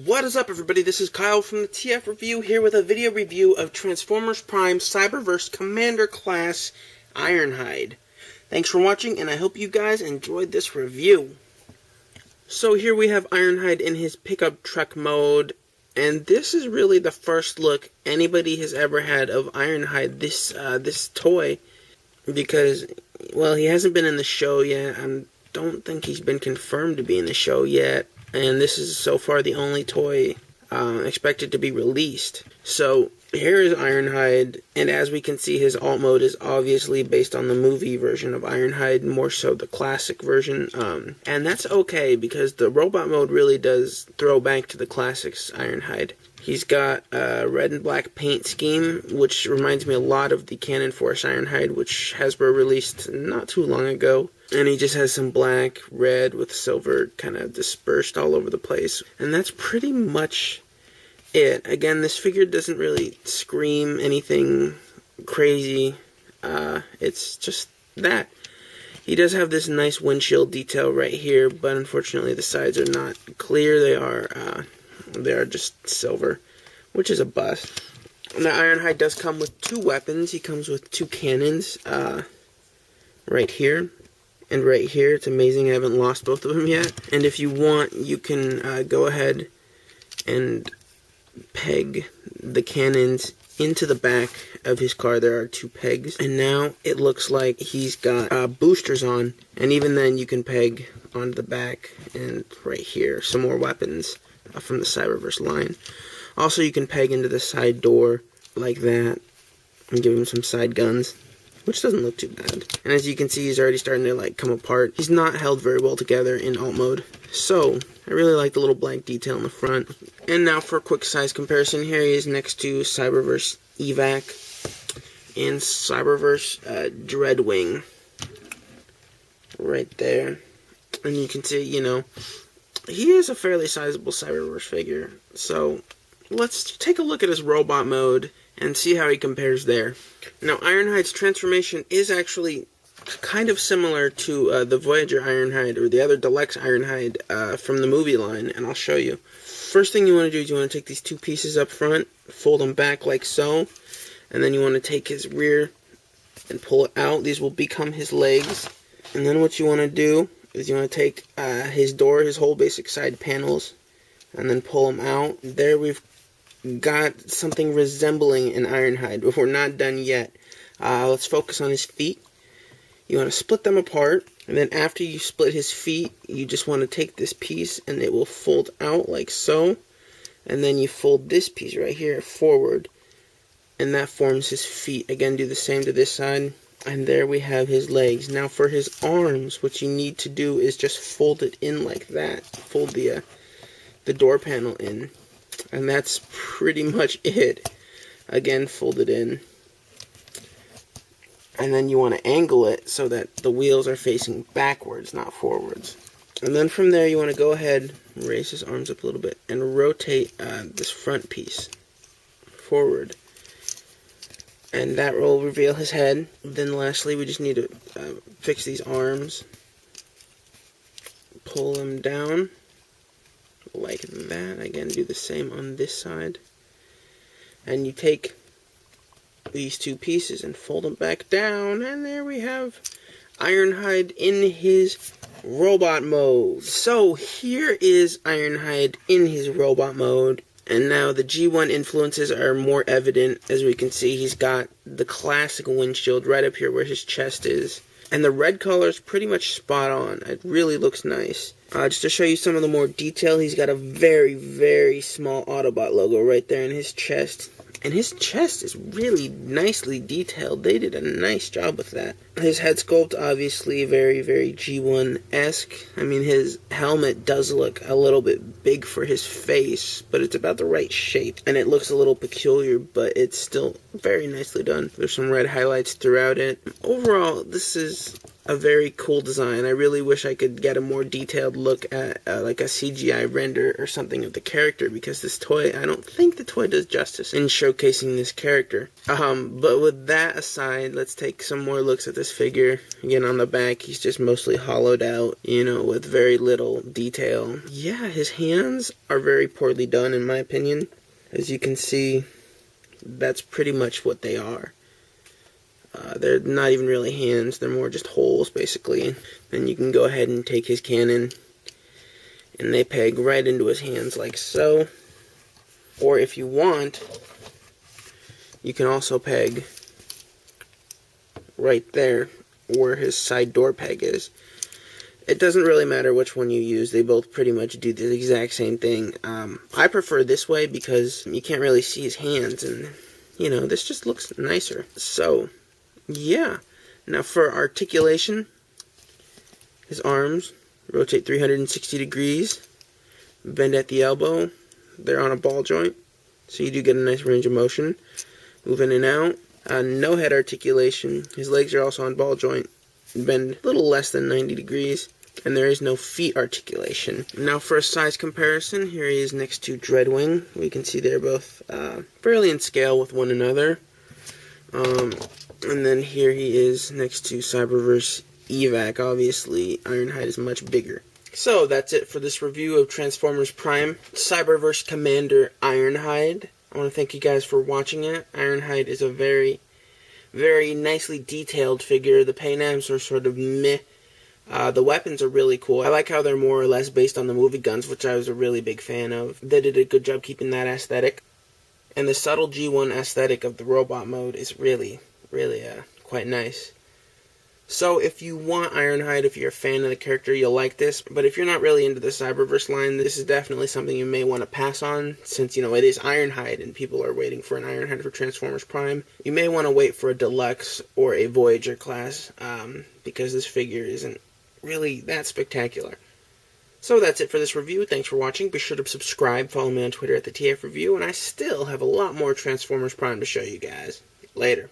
What is up, everybody? This is Kyle from the TF Review here with a video review of Transformers Prime Cyberverse Commander Class Ironhide. Thanks for watching, and I hope you guys enjoyed this review. So here we have Ironhide in his pickup truck mode, and this is really the first look anybody has ever had of Ironhide, this toy, because, well, he hasn't been in the show yet. I don't think he's been confirmed to be in the show yet. And this is so far the only toy expected to be released. So here is Ironhide, and as we can see, his alt mode is obviously based on the movie version of Ironhide, more so the classic version. And that's okay, because the robot mode really does throw back to the classics Ironhide. He's got a red and black paint scheme, which reminds me a lot of the Cannon Force Ironhide, which Hasbro released not too long ago. And he just has some black, red with silver kind of dispersed all over the place. And that's pretty much it. Again, this figure doesn't really scream anything crazy. It's just that. He does have this nice windshield detail right here, but unfortunately the sides are not clear. They are just silver, which is a bust. Now, Ironhide does come with two weapons. He comes with two cannons, right here and right here. It's amazing I haven't lost both of them yet. And if you want, you can go ahead and peg the cannons into the back of his car. There are two pegs, and now it looks like he's got boosters on, and even then you can peg onto the back and right here some more weapons from the Cyberverse line. Also, you can peg into the side door like that and give him some side guns, which doesn't look too bad. And as you can see, he's already starting to come apart. He's not held very well together in alt mode. So I really like the little blank detail in the front. And now for a quick size comparison, here he is next to Cyberverse Evac and Cyberverse Dreadwing right there. And you can see, he is a fairly sizable Cyberverse figure. So let's take a look at his robot mode and see how he compares there. Now, Ironhide's transformation is actually kind of similar to the Voyager Ironhide, or the other deluxe Ironhide from the movie line, and I'll show you. First thing you want to do is you want to take these two pieces up front, fold them back like so, and then you want to take his rear and pull it out. These will become his legs. And then what you want to do is you want to take his door, his whole basic side panels, and then pull them out. There we've got something resembling an Ironhide, but we're not done yet. Let's focus on his feet. You want to split them apart, and then after you split his feet, you just want to take this piece and it will fold out like so, and then you fold this piece right here forward, and that forms his feet. Again, do the same to this side, and there we have his legs. Now for his arms, what you need to do is just fold it in like that. Fold the door panel in. And that's pretty much it. Again, fold it in. And then you want to angle it so that the wheels are facing backwards, not forwards. And then from there, you want to go ahead, raise his arms up a little bit, and rotate this front piece forward. And that will reveal his head. Then lastly, we just need to fix these arms. Pull them down like that. Again, do the same on this side. And you take these two pieces and fold them back down, and there we have Ironhide in his robot mode. So here is Ironhide in his robot mode, and now the G1 influences are more evident. As we can see, he's got the classic windshield right up here where his chest is. And the red color is pretty much spot on. It really looks nice. Just to show you some of the more detail, he's got a very, very small Autobot logo right there in his chest. And his chest is really nicely detailed. They did a nice job with that. His head sculpt, obviously, very, very G1-esque. I mean, his helmet does look a little bit big for his face, but it's about the right shape. And it looks a little peculiar, but it's still very nicely done. There's some red highlights throughout it. Overall, this is a very cool design. I really wish I could get a more detailed look at like a CGI render or something of the character, because this toy, I don't think the toy does justice in showcasing this character. But with that aside, let's take some more looks at this figure. Again, on the back, he's just mostly hollowed out, you know, with very little detail. Yeah, his hands are very poorly done in my opinion. As you can see, that's pretty much what they are. They're not even really hands, they're more just holes, basically. Then you can go ahead and take his cannon, and they peg right into his hands like so. Or if you want, you can also peg right there, where his side door peg is. It doesn't really matter which one you use, they both pretty much do the exact same thing. I prefer this way because you can't really see his hands, and, you know, this just looks nicer. So, yeah. Now for articulation, his arms rotate 360 degrees, bend at the elbow, they're on a ball joint, so you do get a nice range of motion, move in and out. No head articulation, his legs are also on ball joint, bend a little less than 90 degrees, and there is no feet articulation. Now for a size comparison, here he is next to Dreadwing. We can see they're both fairly in scale with one another. And then here he is next to Cyberverse Evac. Obviously, Ironhide is much bigger. So that's it for this review of Transformers Prime Cyberverse Commander Ironhide. I want to thank you guys for watching it. Ironhide is a very, very nicely detailed figure. The paint apps are sort of meh. The weapons are really cool. I like how they're more or less based on the movie guns, which I was a really big fan of. They did a good job keeping that aesthetic. And the subtle G1 aesthetic of the robot mode is really quite nice. So if you want Ironhide, if you're a fan of the character, you'll like this. But if you're not really into the Cyberverse line, this is definitely something you may want to pass on, since, you know, it is Ironhide and people are waiting for an Ironhide for Transformers Prime. You may want to wait for a Deluxe or a Voyager class, because this figure isn't really that spectacular. So that's it for this review. Thanks for watching. Be sure to subscribe, follow me on Twitter at the TF Review, and I still have a lot more Transformers Prime to show you guys. Later.